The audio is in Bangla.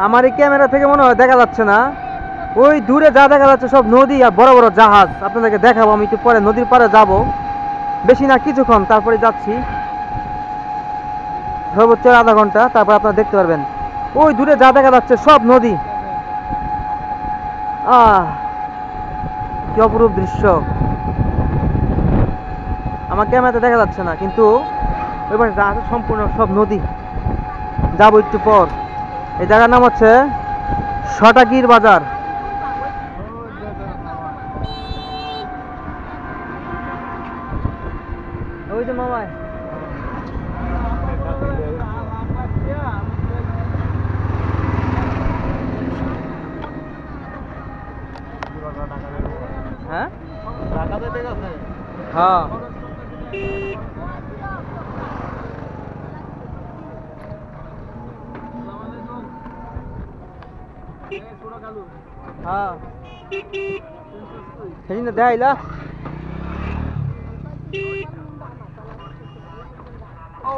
আমার এই ক্যামেরা থেকে মনে হয় দেখা যাচ্ছে না। ওই দূরে যা দেখা যাচ্ছে সব নদী আর বড় বড় জাহাজ। আপনাদেরকে দেখাবো, আমি একটু পরে নদীর পাড়ে যাব, বেশি না কিছুক্ষণ, তারপরে যাচ্ছি, সর্বোচ্চ আধা ঘন্টা, তারপর আপনারা দেখতে পারবেন ওই দূরে যা দেখা যাচ্ছে সব নদী। আহ, কি অপরূপ দৃশ্য। আমার ক্যামেরাতে দেখা যাচ্ছে না, কিন্তু ওই পাশে যা আছে সম্পূর্ণ সব নদী। যাবো একটু পর। এই জায়গার নাম হচ্ছে সটাকির বাজার। ওই যে মামায় হ্যাঁ হ্যাঁ হ্যাঁ সেদিন দেখাইলা। ও